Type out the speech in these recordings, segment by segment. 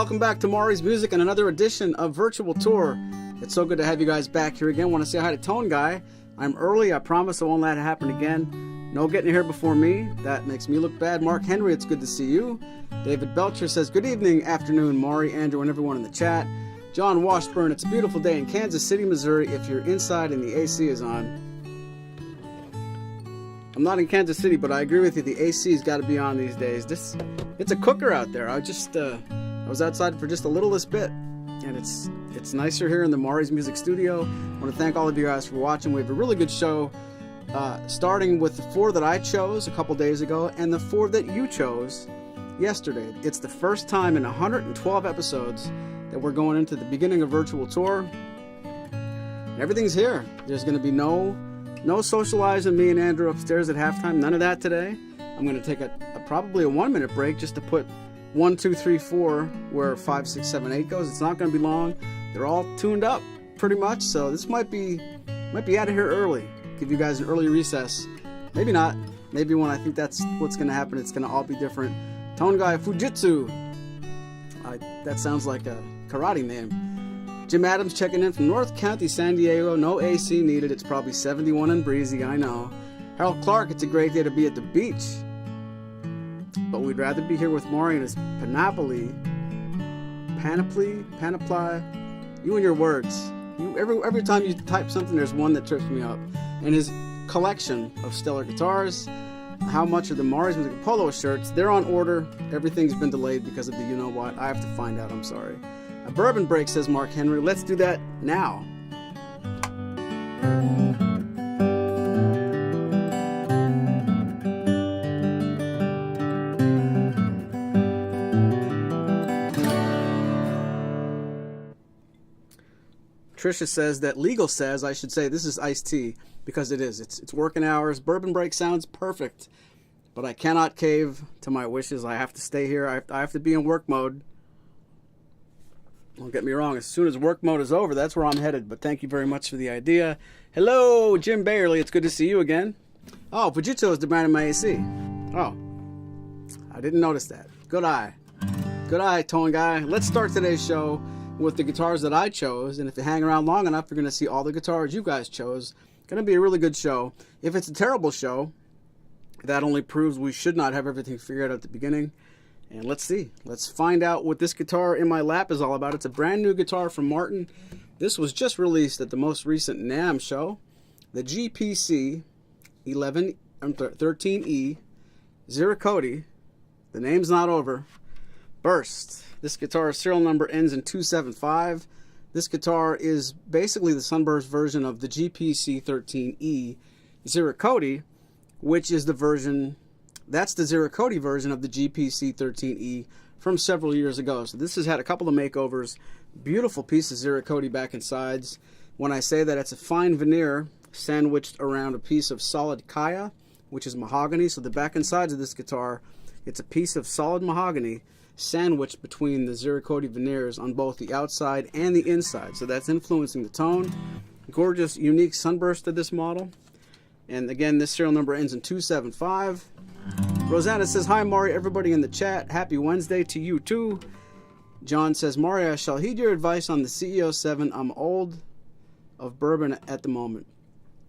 welcome back to Maury's Music and another edition of Virtual Tour. It's so good to have you guys back here again. Want to say hi to Tone Guy. I'm early, I promise I won't let it happen again. No getting here before me, that makes me look bad. Mark Henry, it's good to see you. David Belcher says, good evening, afternoon, Maury, Andrew, and everyone in the chat. John Washburn, it's a beautiful day in Kansas City, Missouri, if you're inside and the AC is on. I'm not in Kansas City, but I agree with you, the AC's got to be on these days. It's a cooker out there. I was outside for just a littlest bit, and it's nicer here in the Maury's Music Studio. I want to thank all of you guys for watching. We have a really good show, starting with the 4 that I chose a couple days ago, and the 4 that you chose yesterday. It's the first time in 112 episodes that we're going into the beginning of Virtual Tour. Everything's here. There's going to be no socializing me and Andrew upstairs at halftime. None of that today. I'm going to take probably a 1-minute break just to put 1, 2, 3, 4 where 5, 6, 7, 8 goes. It's not going to be long. They're all tuned up pretty much, so this might be out of here early. Give you guys an early recess. Maybe not. Maybe when I think that's what's going to happen, it's going to all be different. Tone Guy Fujitsu. That sounds like a karate name. Jim Adams checking in from North County, San Diego. No AC needed. It's probably 71 and breezy, I know. Harold Clark, it's a great day to be at the beach. But we'd rather be here with Maury and his panoply, you and your words. Every time you type something, there's one that trips me up. And his collection of stellar guitars. How much are the Maury's Music polo shirts? They're on order. Everything's been delayed because of the you-know-what. I have to find out, I'm sorry. A bourbon break, says Mark Henry. Let's do that now. Trisha says that legal says I should say this is iced tea because it is. It's working hours. Bourbon break sounds perfect, but I cannot cave to my wishes. I have to stay here. I have to be in work mode. Don't get me wrong. As soon as work mode is over, that's where I'm headed. But thank you very much for the idea. Hello, Jim Bayerly. It's good to see you again. Oh, Fujitsu is demanding my AC. Oh, I didn't notice that. Good eye. Good eye, Tone Guy. Let's start today's show with the guitars that I chose, and if you hang around long enough, you're going to see all the guitars you guys chose. Going to be a really good show. If it's a terrible show, that only proves we should not have everything figured out at the beginning. And let's see. Let's find out what this guitar in my lap is all about. It's a brand new guitar from Martin. This was just released at the most recent NAMM show. The GPC 13E Ziricoti. The name's not over. Burst. This guitar's serial number ends in 275. This guitar is basically the Sunburst version of the GPC 13E Ziricoti, which is the version, that's the Ziricoti version of the GPC 13E from several years ago. So this has had a couple of makeovers. Beautiful piece of Ziricoti back and sides. When I say that, it's a fine veneer sandwiched around a piece of solid kaya, which is mahogany. So the back and sides of this guitar, it's a piece of solid mahogany sandwiched between the Ziricoti veneers on both the outside and the inside. So that's influencing the tone. Gorgeous, unique sunburst of this model. And again, this serial number ends in 275. Rosanna says, hi, Maury, everybody in the chat. Happy Wednesday to you, too. John says, Maury, I shall heed your advice on the CEO 7. I'm old of bourbon at the moment.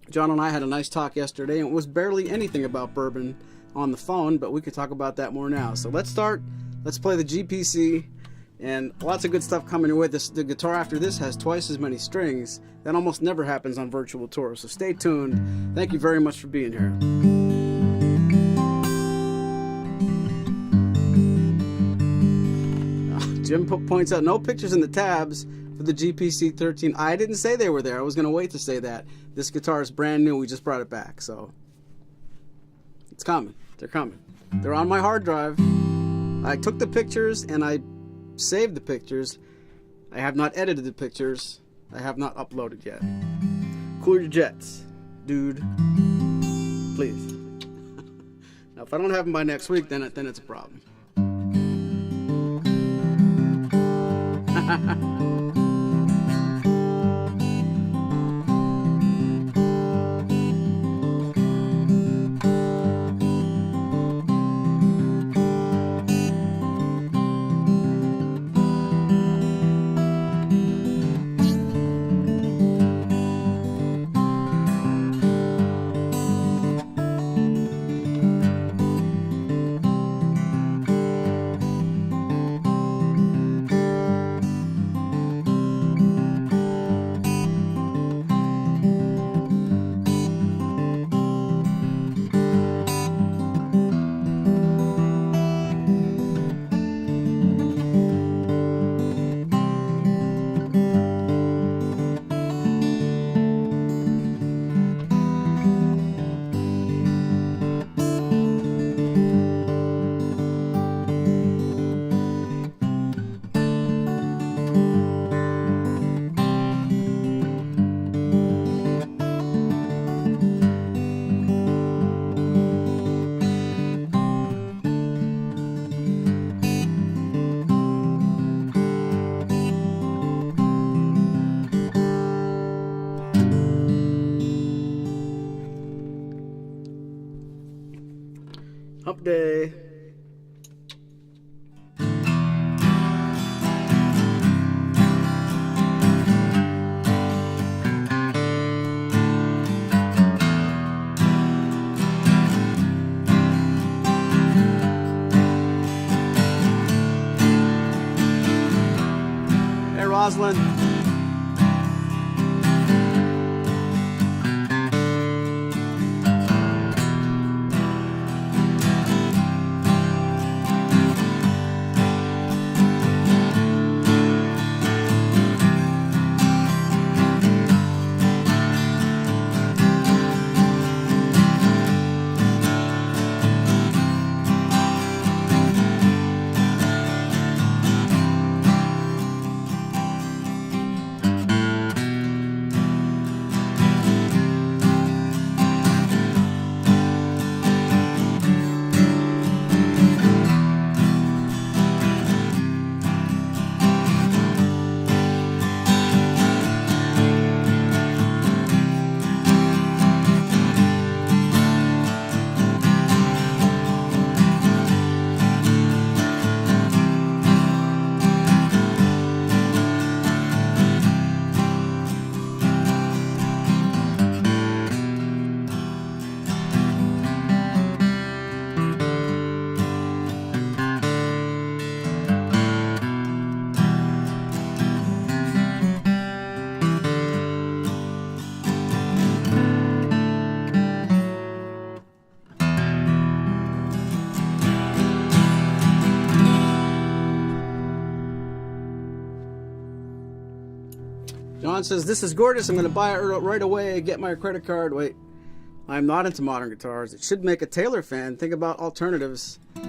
John and I had a nice talk yesterday, and it was barely anything about bourbon on the phone, but we could talk about that more now. So let's start. Let's play the GPC, and lots of good stuff coming your way. The guitar after this has twice as many strings. That almost never happens on Virtual Tour, so stay tuned. Thank you very much for being here. Jim points out no pictures in the tabs for the GPC 13. I didn't say they were there. I was going to wait to say that. This guitar is brand new. We just brought it back, so it's coming. They're coming. They're on my hard drive. I took the pictures and I saved the pictures. I have not edited the pictures. I have not uploaded yet. Cool your jets, dude. Please. Now, if I don't have them by next week, then it's a problem. hump day. Hey, Rosalind. John says, this is gorgeous. I'm going to buy it right away. Get my credit card. Wait, I'm not into modern guitars. It should make a Taylor fan think about alternatives. I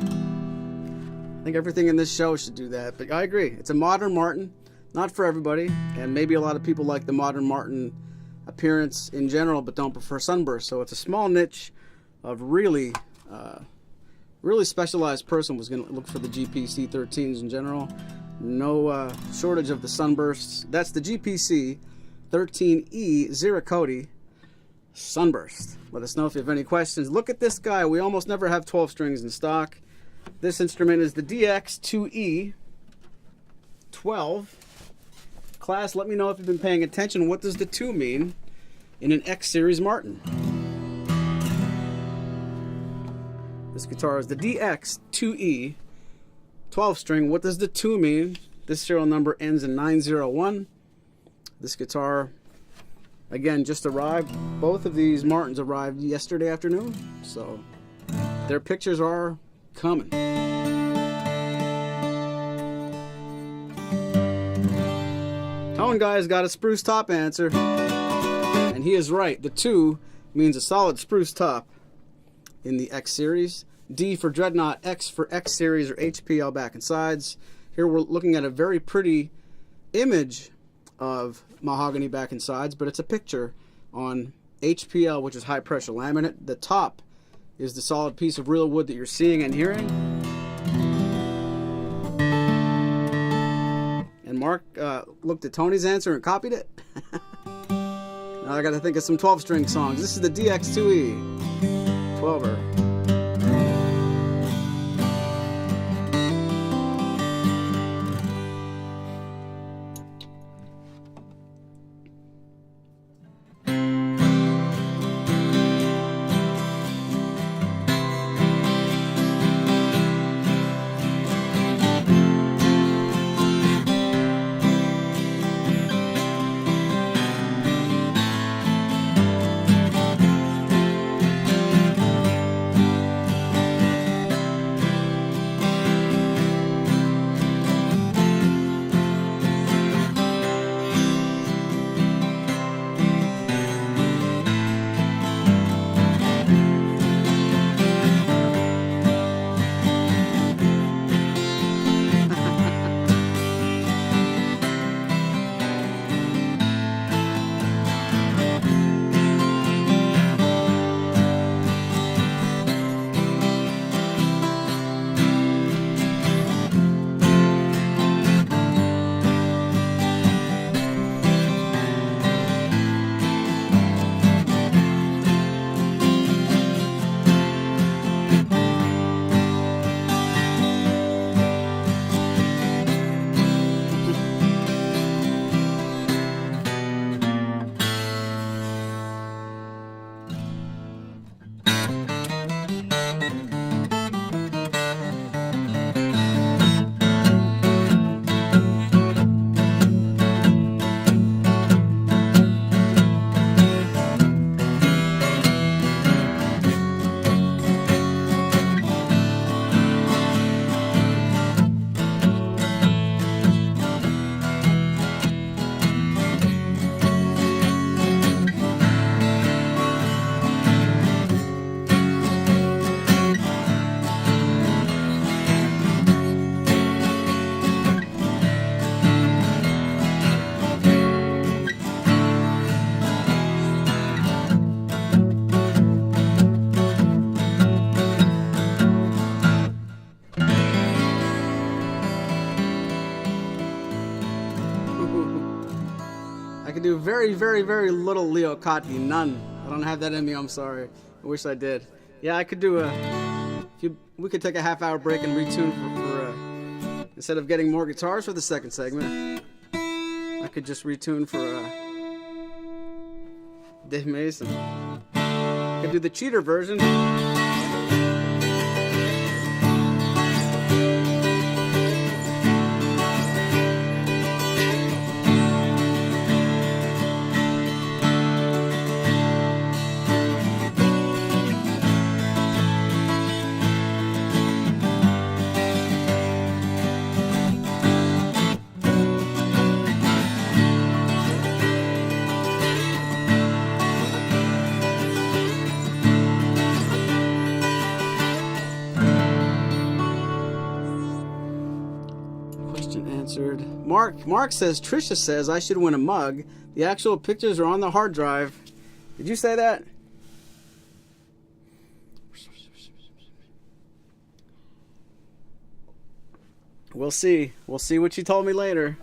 think everything in this show should do that. But I agree. It's a modern Martin. Not for everybody. And maybe a lot of people like the modern Martin appearance in general, but don't prefer sunburst. So it's a small niche of really specialized person was going to look for the GPC 13s in general. No shortage of the sunbursts. That's the GPC 13E Ziricoti Sunburst. Let us know if you have any questions. Look at this guy. We almost never have 12 strings in stock. This instrument is the DX2E 12. Class, let me know if you've been paying attention. What does the 2 mean in an X Series Martin? This guitar is the DX2E 12 string. What does the 2 mean? This serial number ends in 901. This guitar, again, just arrived. Both of these Martins arrived yesterday afternoon, so their pictures are coming. Tone Guy's got a spruce top answer, and he is right. The 2 means a solid spruce top in the X Series. D for Dreadnought, X for X Series or HPL back and sides. Here we're looking at a very pretty image of mahogany back and sides, but it's a picture on HPL, which is high pressure laminate. The top is the solid piece of real wood that you're seeing and hearing. And Mark looked at Tony's answer and copied it. Now I got to think of some 12-string songs. This is the DX2E 12er. I could do very, very, very little Leo Kottke. None. I don't have that in me. I'm sorry. I wish I did. Yeah, I could do we could take a half-hour break and retune for instead of getting more guitars for the second segment, I could just retune for Dave Mason. I could do the cheater version. Mark says, Trisha says I should win a mug. The actual pictures are on the hard drive. Did you say that? We'll see. We'll see what you told me later.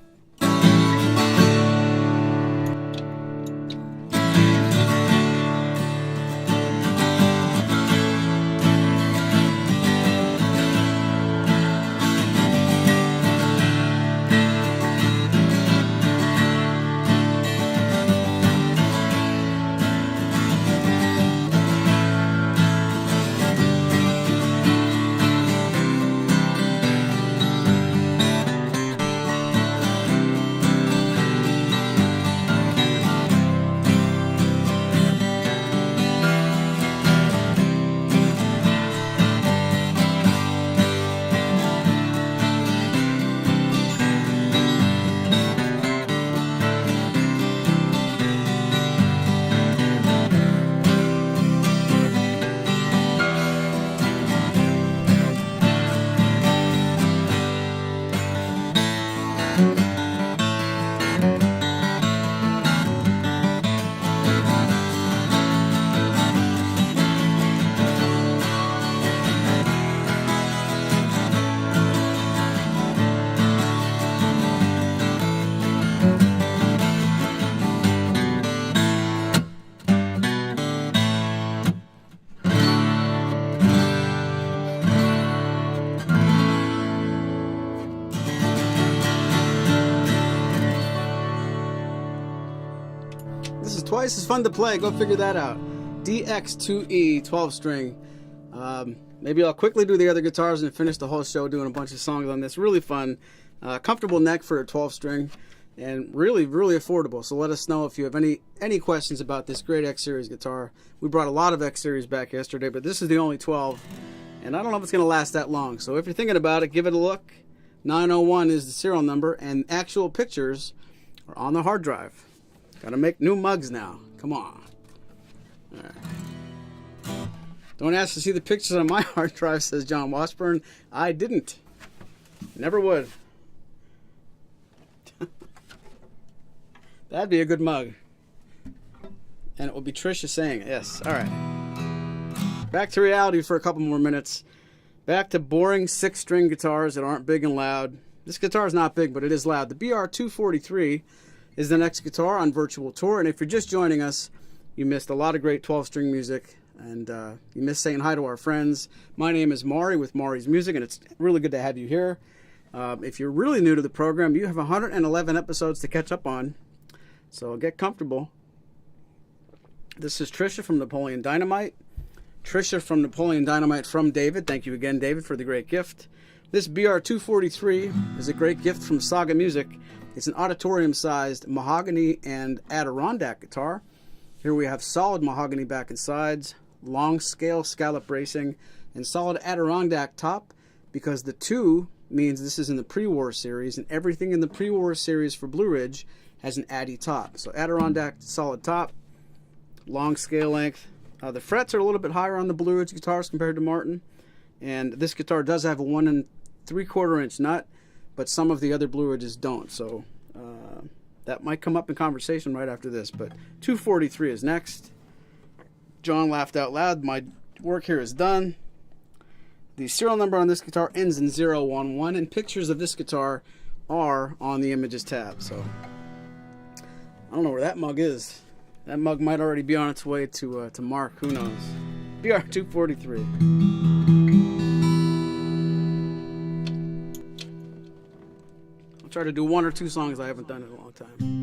Twice as fun to play. Go figure that out. DX2E 12 string. Maybe I'll quickly do the other guitars and finish the whole show doing a bunch of songs on this. Really fun. Comfortable neck for a 12 string. And really, really affordable. So let us know if you have any questions about this great X Series guitar. We brought a lot of X Series back yesterday, but this is the only 12. And I don't know if it's going to last that long. So if you're thinking about it, give it a look. 901 is the serial number, and actual pictures are on the hard drive. Gotta make new mugs now. Come on. All right. Don't ask to see the pictures on my hard drive, says John Washburn. I didn't. Never would. That'd be a good mug. And it will be Trisha saying it. Yes. All right. Back to reality for a couple more minutes. Back to boring 6-string guitars that aren't big and loud. This guitar is not big, but it is loud. The BR243 is the next guitar on Virtual Tour, and if you're just joining us, you missed a lot of great 12-string music, and you missed saying hi to our friends. My name is Maury with Maury's Music, and it's really good to have you here. If you're really new to the program, you have 111 episodes to catch up on, so get comfortable. This is Trisha from Napoleon Dynamite. Trisha from Napoleon Dynamite from David. Thank you again, David, for the great gift. This BR243 is a great gift from Saga Music. It's an auditorium-sized mahogany and Adirondack guitar. Here we have solid mahogany back and sides, long scale scallop bracing, and solid Adirondack top, because the 2 means this is in the pre-war series, and everything in the pre-war series for Blueridge has an Addy top. So Adirondack solid top, long scale length. The frets are a little bit higher on the Blueridge guitars compared to Martin, and this guitar does have a 1 3/4 inch nut, but some of the other Blueridges don't, so that might come up in conversation right after this. But 243 is next. John laughed out loud. My work here is done. The serial number on this guitar ends in 011, and pictures of this guitar are on the Images tab. So I don't know where that mug is. That mug might already be on its way to Mark. Who knows? BR 243. I'll try to do one or two songs I haven't done in a long time.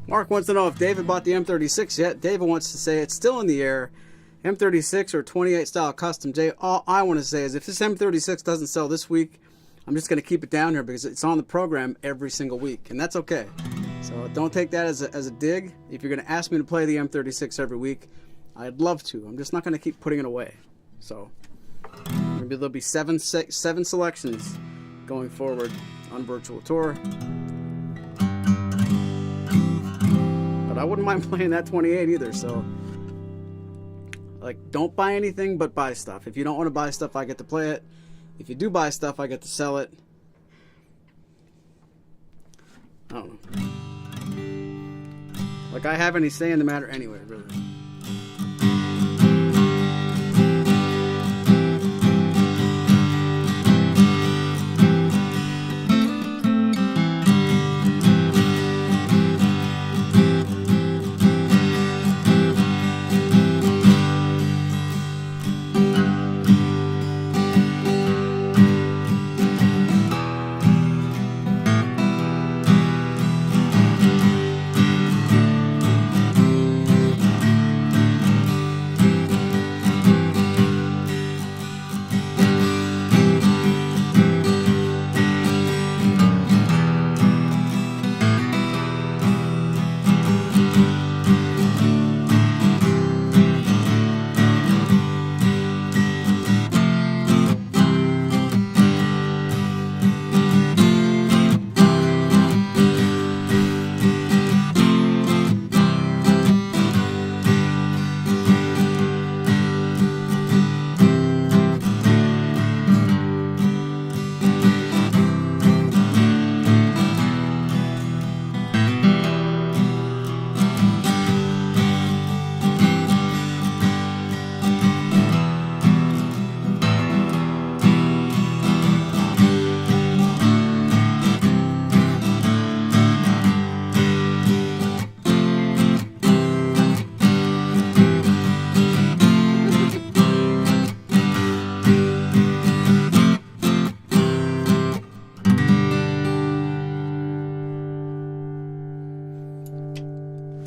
Mark wants to know if David bought the M36 yet. David wants to say it's still in the air. M36 or 28 style custom J. All I want to say is if this M36 doesn't sell this week, I'm just going to keep it down here because it's on the program every single week, and that's okay. So don't take that as a dig. If you're going to ask me to play the M36 every week, I'd love to. I'm just not going to keep putting it away. So maybe there'll be seven selections going forward on Virtual Tour. But I wouldn't mind playing that 28 either, so like, don't buy anything but buy stuff. If you don't want to buy stuff, I get to play it. If you do buy stuff, I get to sell it. I don't know. Like I have any say in the matter anyway, really.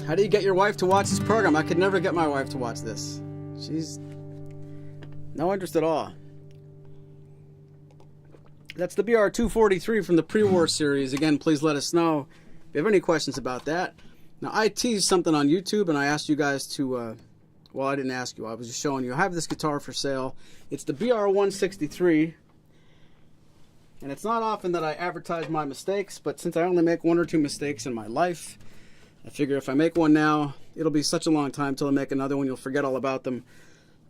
How do you get your wife to watch this program? I could never get my wife to watch this. She's no interest at all. That's the BR 243 from the pre-war series. Again, please let us know if you have any questions about that. Now, I teased something on YouTube, and I asked you guys to, well, I didn't ask you. I was just showing you. I have this guitar for sale. It's the BR 163. And it's not often that I advertise my mistakes, but since I only make one or two mistakes in my life, I figure if I make one now, it'll be such a long time till I make another one, you'll forget all about them.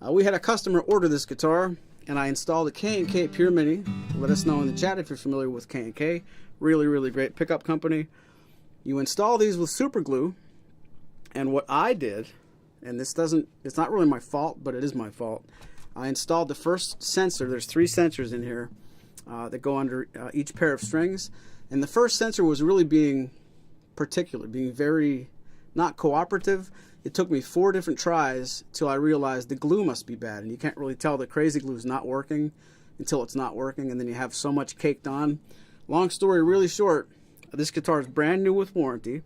We had a customer order this guitar, and I installed a K&K Pure Mini. Let us know in the chat if you're familiar with K&K. Really, really great pickup company. You install these with super glue, and what I did, and it's not really my fault, but it is my fault. I installed the first sensor. There's 3 sensors in here that go under each pair of strings, and the first sensor was really being particular, being very not cooperative. It took me 4 different tries till I realized the glue must be bad, and you can't really tell the crazy glue is not working until it's not working, and then you have so much caked on. Long story really short, this guitar is brand new with warranty.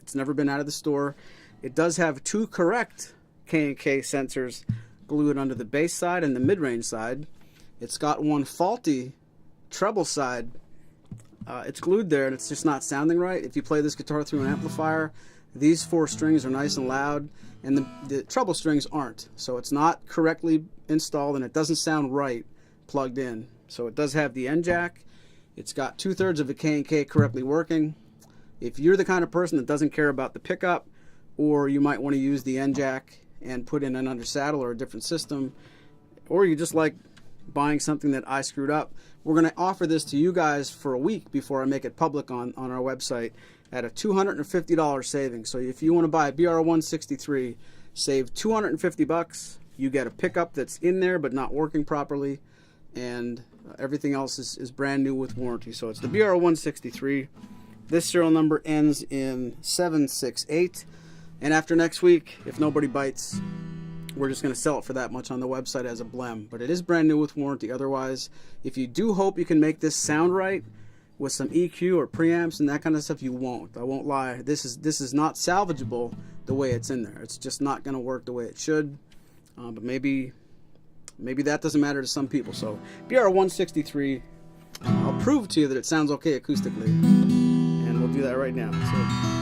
It's never been out of the store. It does have 2 correct K&K sensors glued under the bass side and the mid-range side. It's got 1 faulty treble side. It's glued there and it's just not sounding right. If you play this guitar through an amplifier, these 4 strings are nice and loud, and the treble strings aren't. So it's not correctly installed, and it doesn't sound right plugged in. So it does have the end jack. It's got 2/3 of the K&K correctly working. If you're the kind of person that doesn't care about the pickup, or you might want to use the end jack and put in an under saddle or a different system, or you just like buying something that I screwed up, we're going to offer this to you guys for a week before I make it public on our website at a $250 savings. So if you want to buy a BR163, save $250. You get a pickup that's in there but not working properly, and everything else is brand new with warranty. So it's the BR163. This serial number ends in 768, and after next week, if nobody bites, we're just going to sell it for that much on the website as a blem. But it is brand new with warranty. Otherwise, if you do hope you can make this sound right with some EQ or preamps and that kind of stuff, you won't. I won't lie. This is not salvageable the way it's in there. It's just not going to work the way it should. But maybe that doesn't matter to some people. So BR163, I'll prove to you that it sounds okay acoustically, and we'll do that right now. So.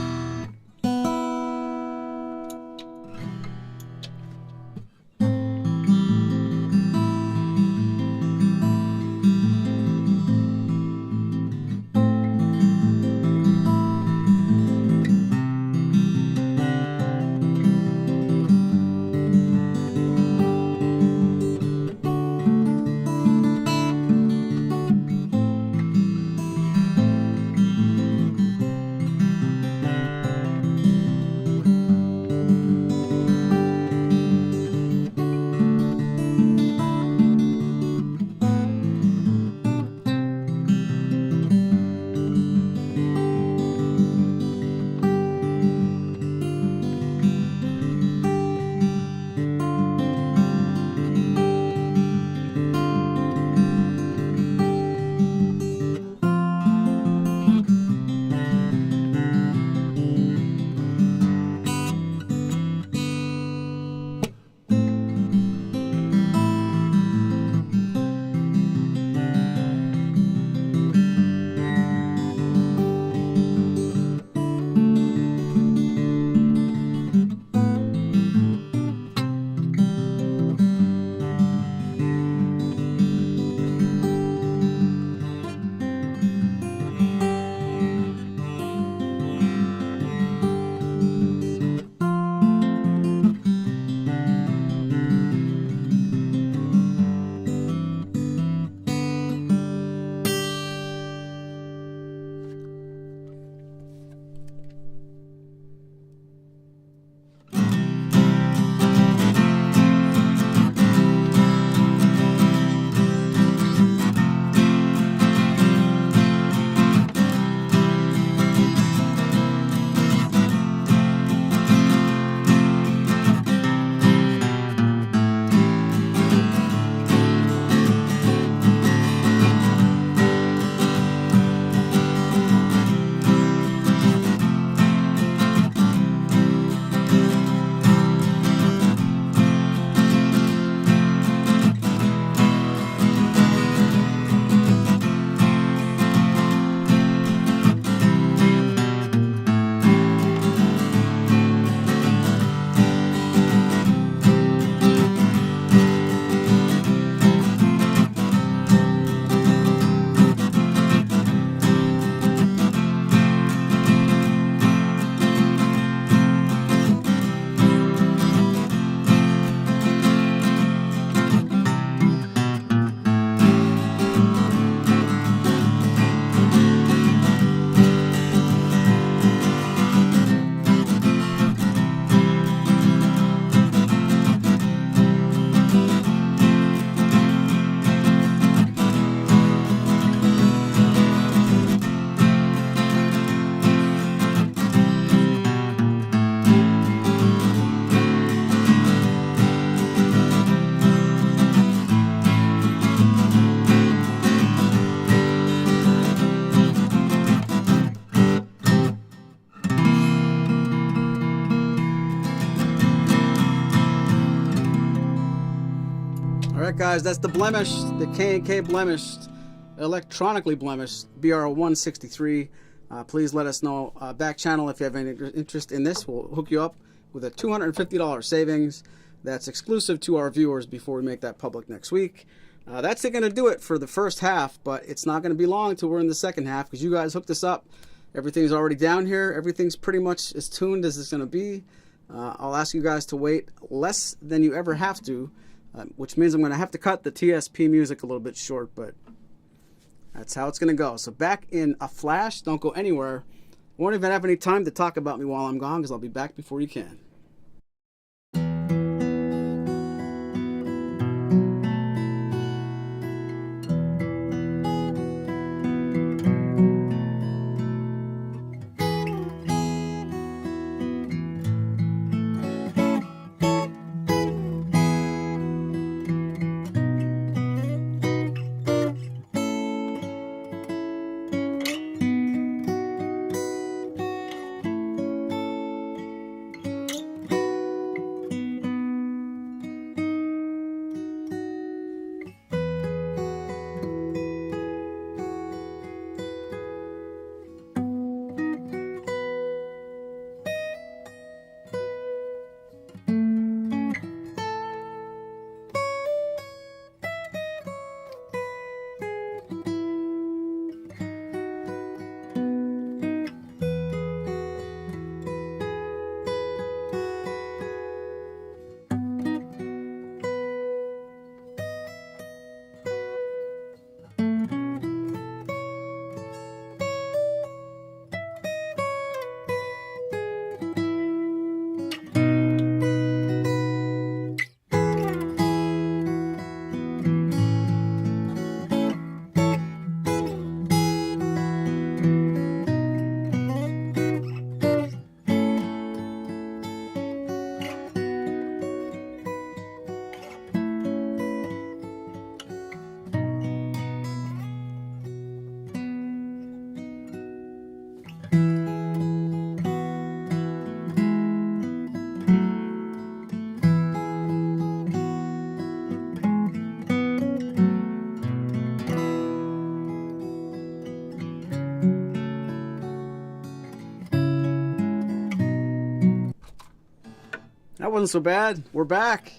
All right, guys, that's the Blemish, the K&K Blemished, electronically blemished BR163. Please let us know back channel if you have any interest in this. We'll hook you up with a $250 savings that's exclusive to our viewers before we make that public next week. That's going to do it for the first half, but it's not going to be long until we're in the second half because you guys hooked us up. Everything's already down here. Everything's pretty much as tuned as it's going to be. I'll ask you guys to wait less than you ever have to, which means I'm going to have to cut the TSP music a little bit short, but that's how it's going to go. So back in a flash. Don't go anywhere. Won't even have any time to talk about me while I'm gone because I'll be back before you can. That wasn't so bad. We're back.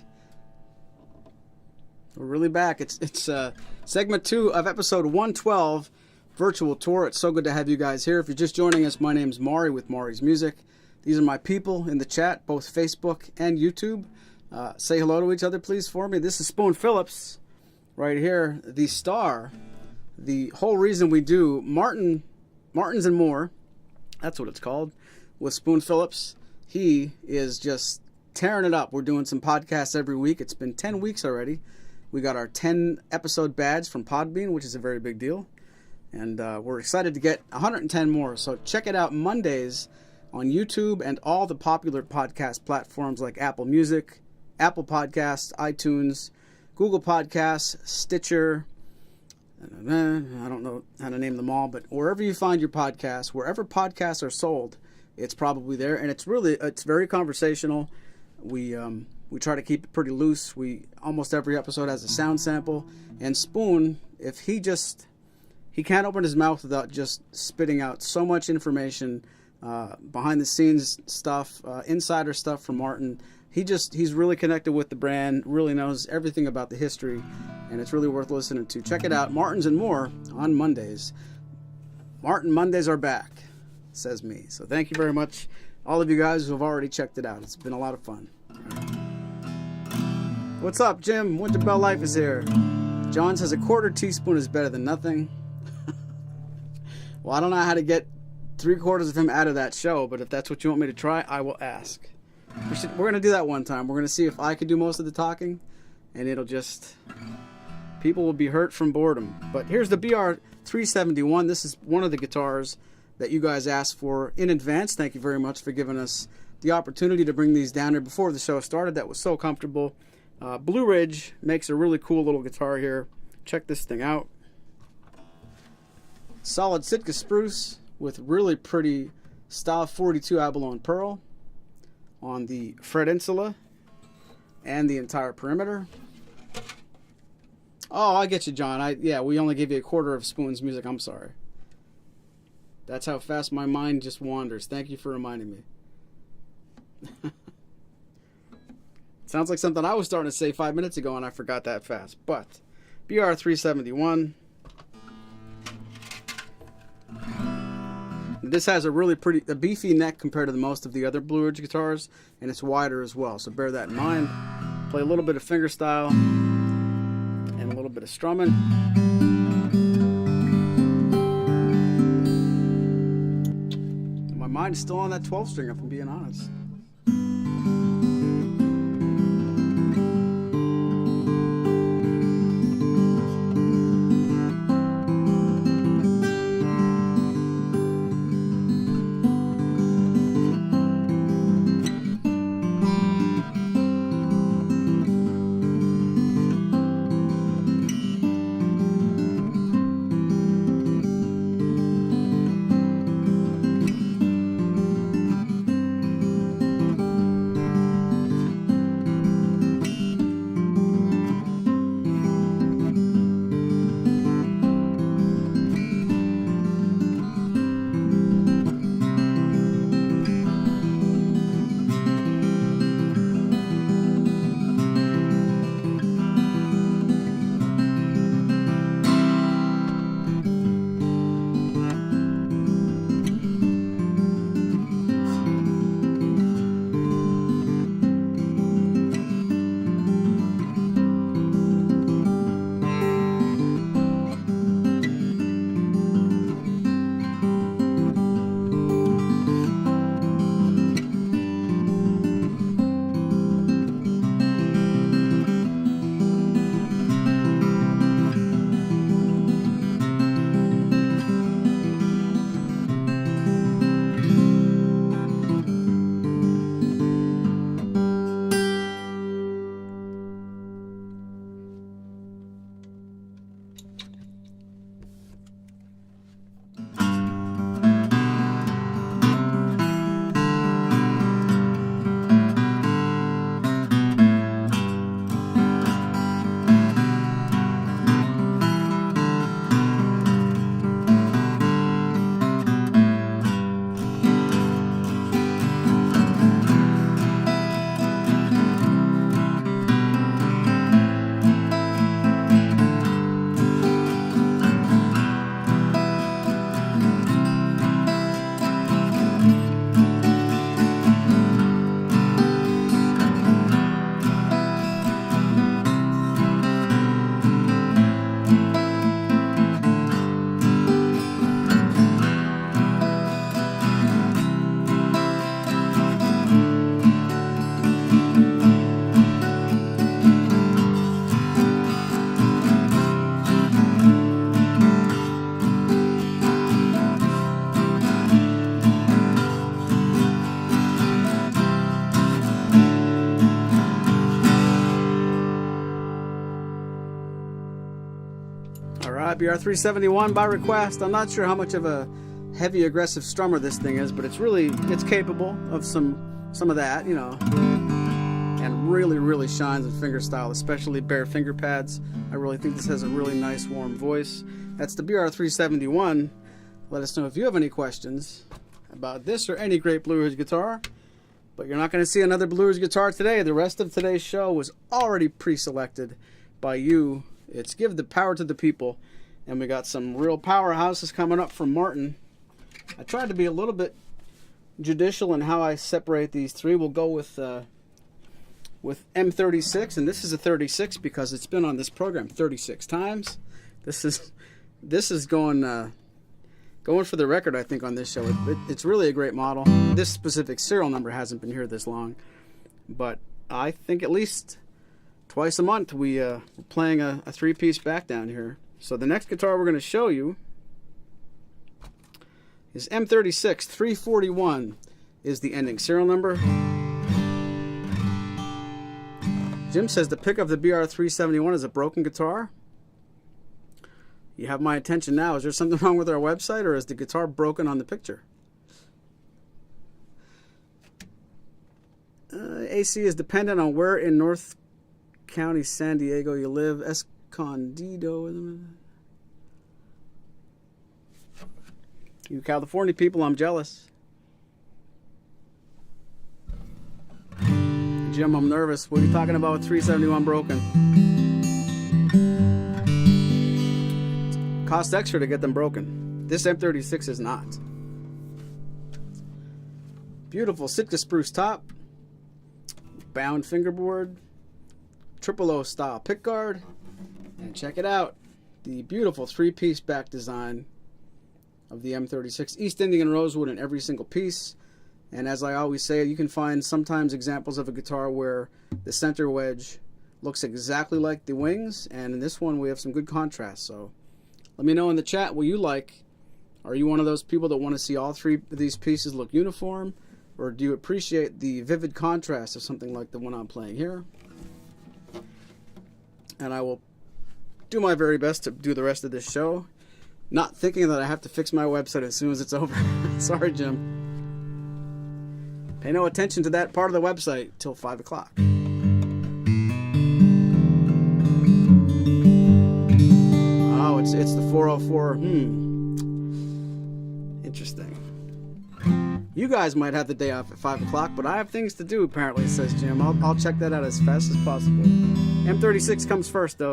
We're really back. It's segment 2 of episode 112, virtual tour. It's so good to have you guys here. If you're just joining us, my name's Maury with Maury's Music. These are my people in the chat, both Facebook and YouTube. Say hello to each other, please, for me. This is Spoon Phillips right here, the star. The whole reason we do Martins and More, that's what it's called, with Spoon Phillips. He is just tearing it up. We're doing some podcasts every week. It's been 10 weeks already. We got our 10 episode badge from Podbean, which is a very big deal. And we're excited to get 110 more. So check it out Mondays on YouTube and all the popular podcast platforms like Apple Music, Apple Podcasts, iTunes, Google Podcasts, Stitcher. I don't know how to name them all, but wherever you find your podcasts, wherever podcasts are sold, it's probably there. And it's very conversational. We try to keep it pretty loose. Almost every episode has a sound sample. And Spoon, if he can't open his mouth without just spitting out so much information, behind the scenes stuff, insider stuff from Martin. He's really connected with the brand, really knows everything about the history, and it's really worth listening to. Check it out, Martins and More on Mondays. Martin Mondays are back, says me. So thank you very much, all of you guys who have already checked it out. It's been a lot of fun. What's up, Jim? Winter Bell Life is here. John says a quarter teaspoon is better than nothing. Well, I don't know how to get 3/4 of him out of that show, but if that's what you want me to try, I will ask. We're going to do that one time. We're going to see if I can do most of the talking, and people will be hurt from boredom. But here's the BR371. This is one of the guitars that you guys asked for in advance. Thank you very much for giving us the opportunity to bring these down here before the show started. That was so comfortable. Blueridge makes a really cool little guitar here. Check this thing out. Solid Sitka spruce with really pretty style 42 abalone pearl on the fret insula and the entire perimeter. Oh, I get you, John. Yeah, we only gave you a quarter of Spoon's music. I'm sorry. That's how fast my mind just wanders. Thank you for reminding me. Sounds like something I was starting to say 5 minutes ago and I forgot that fast. But BR371. This has a really a beefy neck compared to most of the other Blueridge guitars, and it's wider as well, so bear that in mind. Play a little bit of fingerstyle and a little bit of strumming. My mind is still on that 12 string, if I'm being honest. BR371 by request. I'm not sure how much of a heavy aggressive strummer this thing is, but it's capable of some of that, you know, and really shines in fingerstyle, especially bare finger pads. I really think this has a really nice warm voice. That's the BR371. Let us know if you have any questions about this or any great Blueridge guitar. But you're not going to see another Blueridge guitar today. The rest of today's show was already pre-selected by you. It's Give the Power to the People. And we got some real powerhouses coming up from Martin. I tried to be a little bit judicial in how I separate these three. We'll go with M36, and this is a 36 because it's been on this program 36 times. This is going for the record, I think, on this show. It's really a great model. This specific serial number hasn't been here this long, but I think at least twice a month we're playing a three-piece back down here. So the next guitar we're going to show you is M36. 341 is the ending serial number. Jim says the pick of the BR371 is a broken guitar. You have my attention now. Is there something wrong with our website, or is the guitar broken on the picture? AC is dependent on where in North County, San Diego you live. Condito. You California people, I'm jealous. Jim, I'm nervous. What are you talking about with 371 broken? Cost extra to get them broken. This M36 is not. Beautiful Sitka spruce top. Bound fingerboard. Triple O style pickguard. And check it out. The beautiful 3-piece back design of the M36. East Indian rosewood in every single piece. And as I always say, you can find sometimes examples of a guitar where the center wedge looks exactly like the wings. And in this one, we have some good contrast. So let me know in the chat what you like. Are you one of those people that want to see all three of these pieces look uniform? Or do you appreciate the vivid contrast of something like the one I'm playing here? And I will do my very best to do the rest of this show, not thinking that I have to fix my website as soon as it's over. Sorry, Jim. Pay no attention to that part of the website till 5 o'clock. Oh, it's the 404. Interesting. You guys might have the day off at 5 o'clock, but I have things to do, apparently, says Jim. I'll check that out as fast as possible. M36 comes first, though.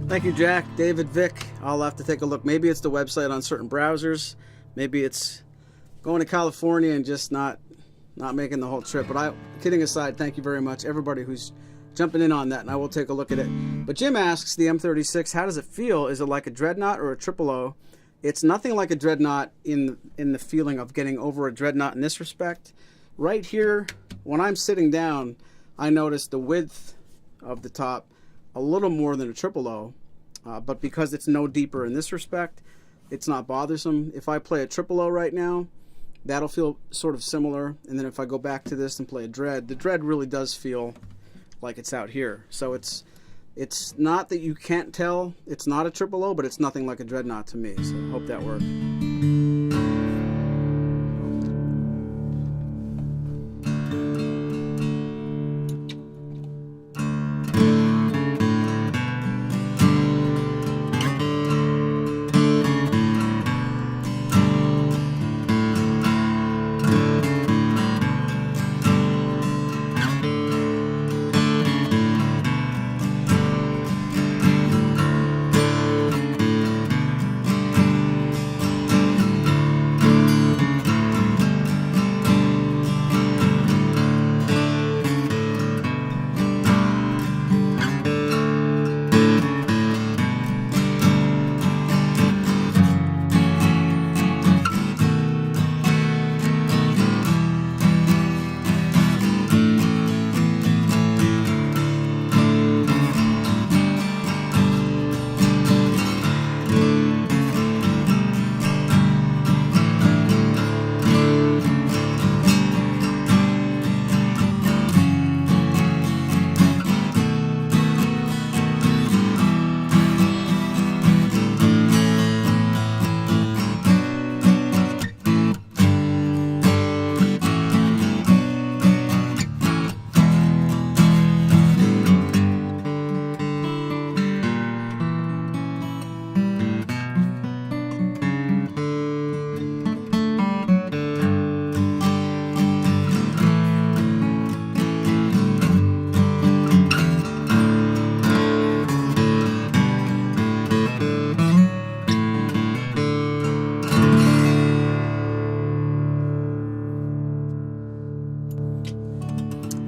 Thank you, Jack, David, Vic. I'll have to take a look. Maybe it's the website on certain browsers. Maybe it's going to California and just not making the whole trip. But kidding aside, thank you very much, everybody who's jumping in on that, and I will take a look at it. But Jim asks, the M36, how does it feel? Is it like a Dreadnought or a Triple O? It's nothing like a Dreadnought in the feeling of getting over a Dreadnought in this respect. Right here, when I'm sitting down, I notice the width of the top a little more than a Triple O. But because it's no deeper in this respect, it's not bothersome. If I play a Triple O right now, that'll feel sort of similar. And then if I go back to this and play a Dread, the Dread really does feel like it's out here. So it's not that you can't tell it's not a Triple O, but it's nothing like a Dreadnought to me. So I hope that works.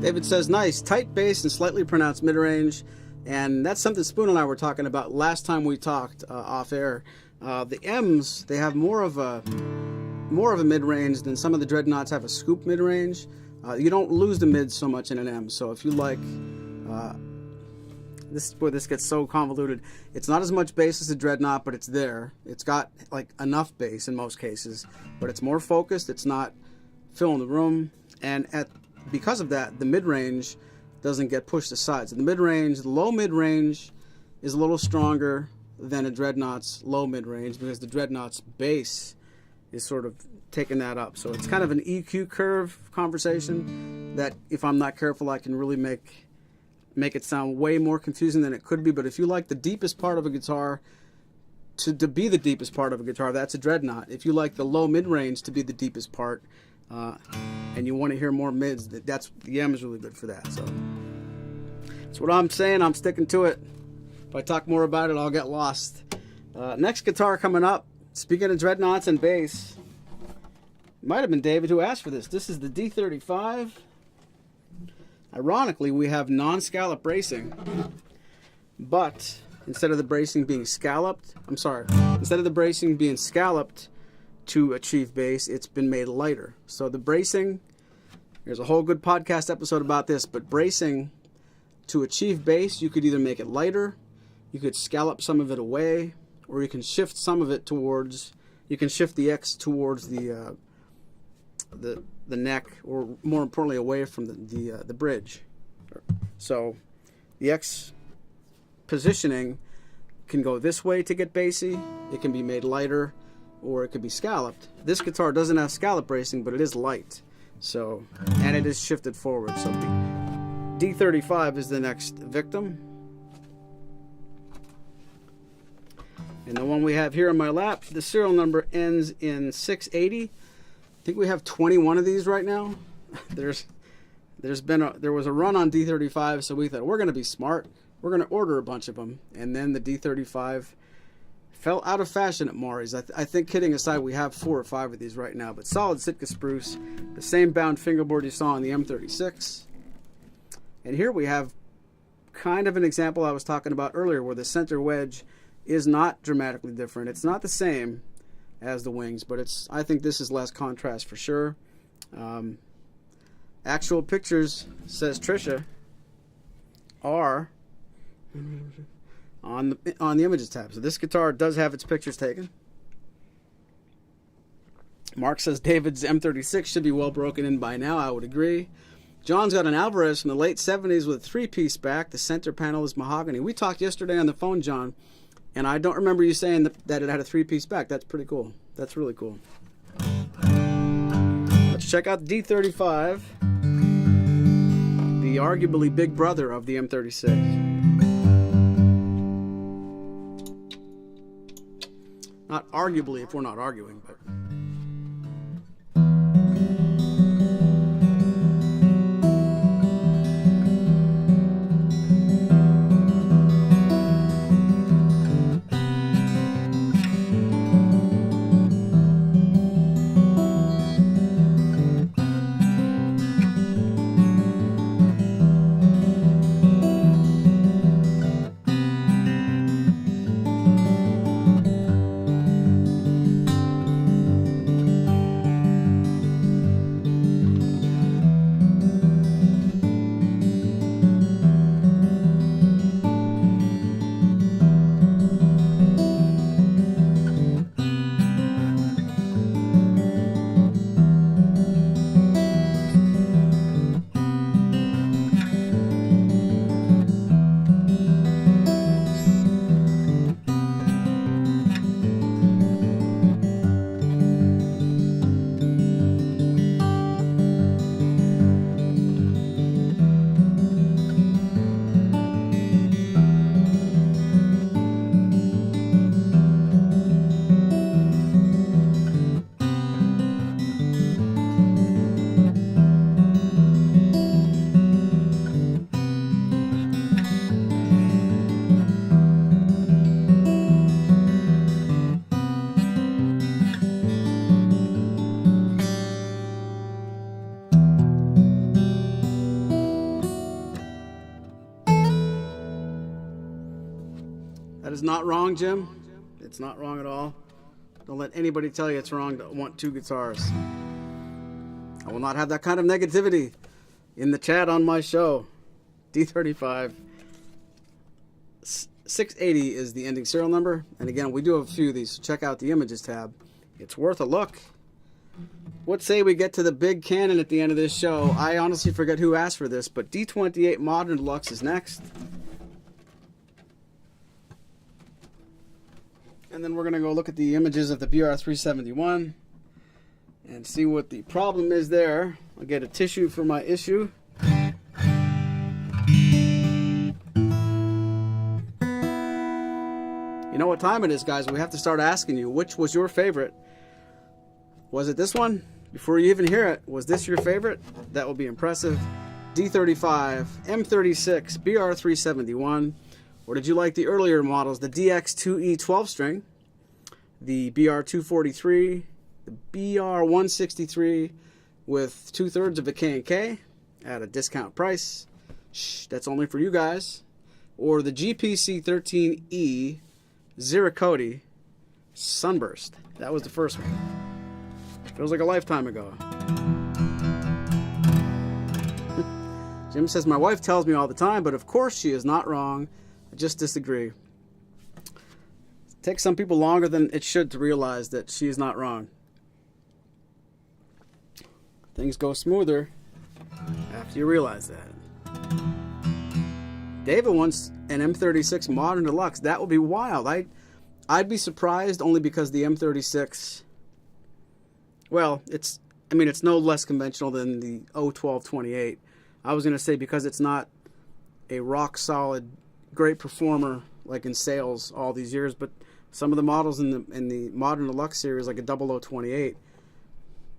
David says, nice, tight bass and slightly pronounced mid-range. And that's something Spoon and I were talking about last time we talked off air. The M's, they have more of a mid-range than some of the Dreadnoughts have a scoop mid-range. You don't lose the mids so much in an M. So if you like, this is where this gets so convoluted. It's not as much bass as a Dreadnought, but it's there. It's got like enough bass in most cases, but it's more focused. It's not filling the room, and because of that, the mid-range doesn't get pushed aside. So the mid-range, the low mid-range, is a little stronger than a Dreadnought's low mid-range because the Dreadnought's bass is sort of taking that up. So it's kind of an EQ curve conversation that, if I'm not careful, I can really make it sound way more confusing than it could be. But if you like the deepest part of a guitar to be the deepest part of a guitar, that's a Dreadnought. If you like the low mid-range to be the deepest part, and you want to hear more mids, the M is really good for that. So that's what I'm saying. I'm sticking to it. If I talk more about it, I'll get lost. Next guitar coming up, speaking of Dreadnoughts and bass, might have been David who asked for this. This is the D35. Ironically, we have non-scallop bracing, but instead of the bracing being scalloped, instead of the bracing being scalloped to achieve bass, it's been made lighter. So the bracing, there's a whole good podcast episode about this, but bracing to achieve bass, you could either make it lighter, you could scallop some of it away, or you can shift some of it towards, you can shift the X towards the neck, or more importantly, away from the bridge. So the X positioning can go this way to get bassy, it can be made lighter, or it could be scalloped. This guitar doesn't have scallop bracing, but it is light. So, and it is shifted forward. So D35 is the next victim. And the one we have here on my lap, the serial number ends in 680. I think we have 21 of these right now. There was a run on D35, so we thought we're going to be smart. We're going to order a bunch of them. And then the D35 fell out of fashion at Maury's. I think, kidding aside, we have 4 or 5 of these right now. But solid Sitka spruce, the same bound fingerboard you saw on the M36. And here we have kind of an example I was talking about earlier, where the center wedge is not dramatically different. It's not the same as the wings, but I think this is less contrast for sure. Actual pictures, says Trisha, are on the images tab. So this guitar does have its pictures taken. Mark says David's M36 should be well broken in by now. I would agree. John's got an Alvarez from the late 70s with a 3-piece back. The center panel is mahogany. We talked yesterday on the phone, John, and I don't remember you saying that it had a 3-piece back. That's pretty cool. That's really cool. Let's check out the D35, the arguably big brother of the M36. Not arguably, if we're not arguing, but... That is not wrong, Jim. It's not wrong at all. Don't let anybody tell you it's wrong to want two guitars. I will not have that kind of negativity in the chat on my show. D35 680 is the ending serial number. And again, we do have a few of these. So check out the images tab. It's worth a look. What say we get to the big cannon at the end of this show? I honestly forget who asked for this, but D28 Modern Deluxe is next. And then we're going to go look at the images of the BR371 and see what the problem is there. I'll get a tissue for my issue. You know what time it is, guys. We have to start asking you, which was your favorite? Was it this one? Before you even hear it, was this your favorite? That would be impressive. D35, M36, BR371. Or did you like the earlier models, the DX2E 12-string, the BR243, the BR163 with 2/3 of a K&K at a discount price? Shh, that's only for you guys. Or the GPC13E Ziricoti Sunburst. That was the first one. Feels like a lifetime ago. Jim says, my wife tells me all the time, but of course she is not wrong. I just disagree. It takes some people longer than it should to realize that she is not wrong. Things go smoother after you realize that. David wants an M36 Modern Deluxe. That would be wild. I'd be surprised only because the M36, well, it's no less conventional than the 01228. I was going to say because it's not a rock solid great performer like in sales all these years, but some of the models in the Modern Deluxe series, like a 0028,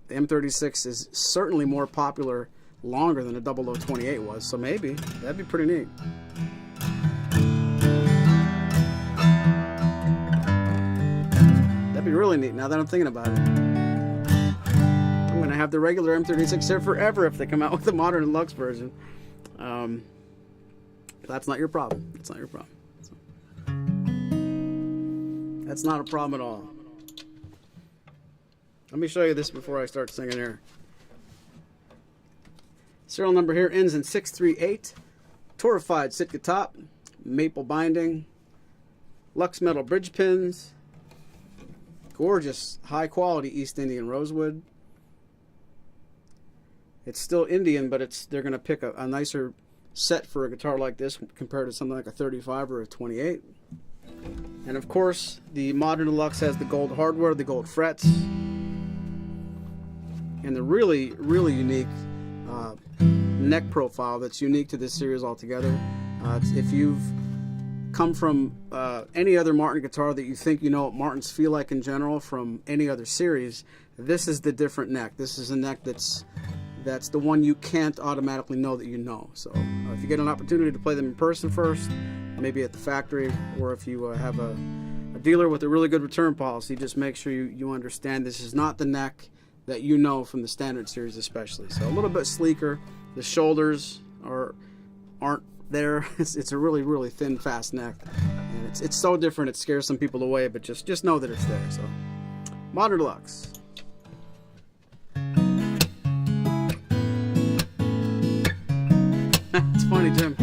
the M36 is certainly more popular longer than a 0028 was, so maybe that'd be pretty neat. That'd be really neat now that I'm thinking about it. I'm going to have the regular M36 here forever if they come out with the Modern Deluxe version. That's not your problem. That's not your problem. That's not a problem at all. Let me show you this before I start singing here. Serial number here ends in 638. Torrefied Sitka top, maple binding, Lux metal bridge pins, gorgeous high quality East Indian rosewood. It's still Indian, but they're going to pick a nicer set for a guitar like this compared to something like a 35 or a 28. And of course, the Modern Deluxe has the gold hardware, the gold frets, and the really, really unique neck profile that's unique to this series altogether. If you've come from any other Martin guitar that you think you know what Martins feel like in general from any other series, this is the different neck. This is a neck that's the one you can't automatically know that you know. So if you get an opportunity to play them in person first, maybe at the factory, or if you have a dealer with a really good return policy, just make sure you understand this is not the neck that you know from the standard series especially. So a little bit sleeker. The shoulders aren't there. It's a really, really thin, fast neck. And it's so different it scares some people away, but just know that it's there. So Modern Deluxe. It's funny, Jim.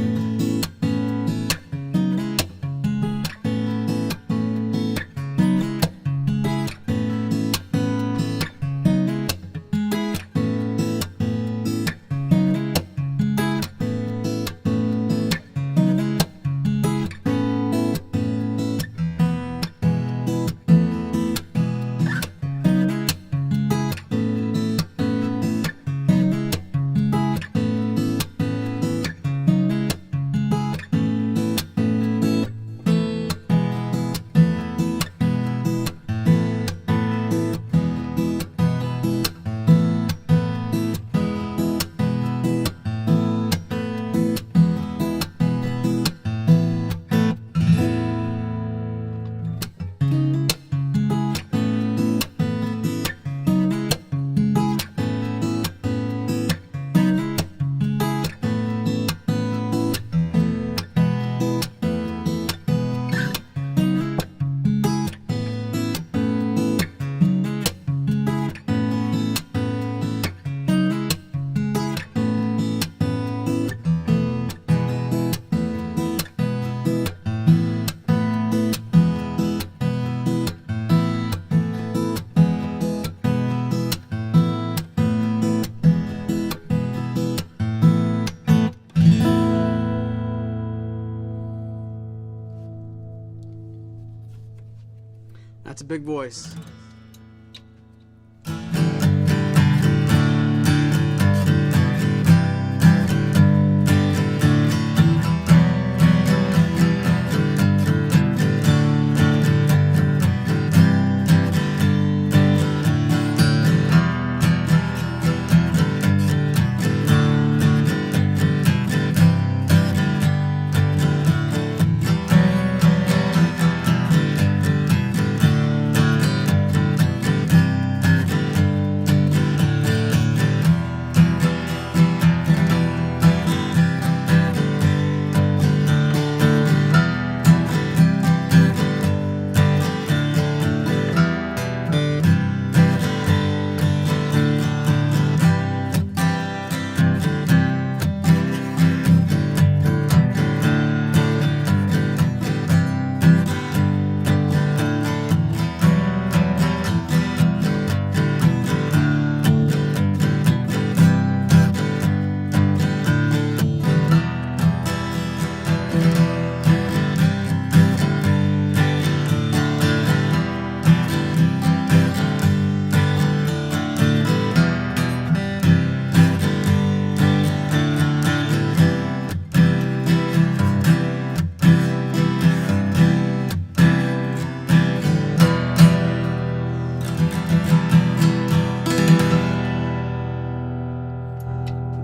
That's a big voice.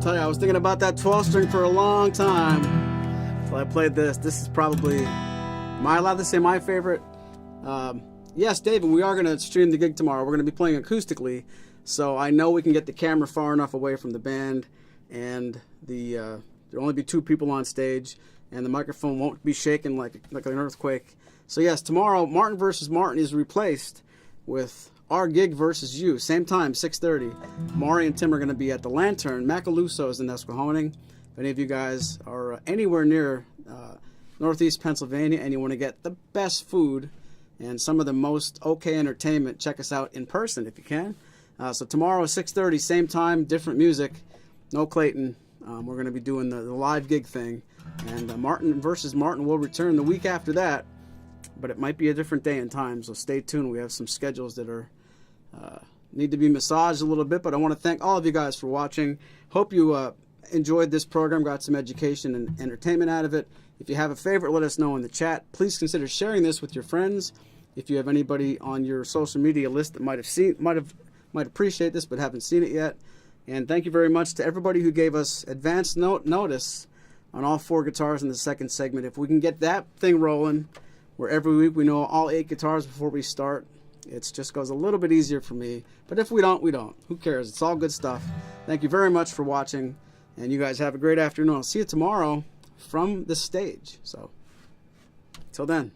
I was thinking about that 12 string for a long time until I played this. This is probably, am I allowed to say my favorite? Yes, David, we are going to stream the gig tomorrow. We're going to be playing acoustically, so I know we can get the camera far enough away from the band, and there'll only be 2 people on stage, and the microphone won't be shaking like an earthquake. So yes, tomorrow, Martin versus Martin is replaced with Our Gig versus You. Same time, 6:30. Maury and Tim are going to be at the Lantern. Macaluso is in Nesquehoning. If any of you guys are anywhere near Northeast Pennsylvania and you want to get the best food and some of the most okay entertainment, check us out in person if you can. So tomorrow, 6:30, same time, different music. No Clayton. We're going to be doing the live gig thing. And Martin versus Martin will return the week after that, but it might be a different day and time, so stay tuned. We have some schedules that are need to be massaged a little bit, but I want to thank all of you guys for watching. Hope you enjoyed this program, got some education and entertainment out of it. If you have a favorite, let us know in the chat. Please consider sharing this with your friends. If you have anybody on your social media list that might appreciate this but haven't seen it yet. And thank you very much to everybody who gave us advance notice on all 4 guitars in the second segment. If we can get that thing rolling, where every week we know all 8 guitars before we start, it just goes a little bit easier for me. But if we don't, we don't. Who cares? It's all good stuff. Thank you very much for watching, and you guys have a great afternoon. I'll see you tomorrow from the stage. So, till then.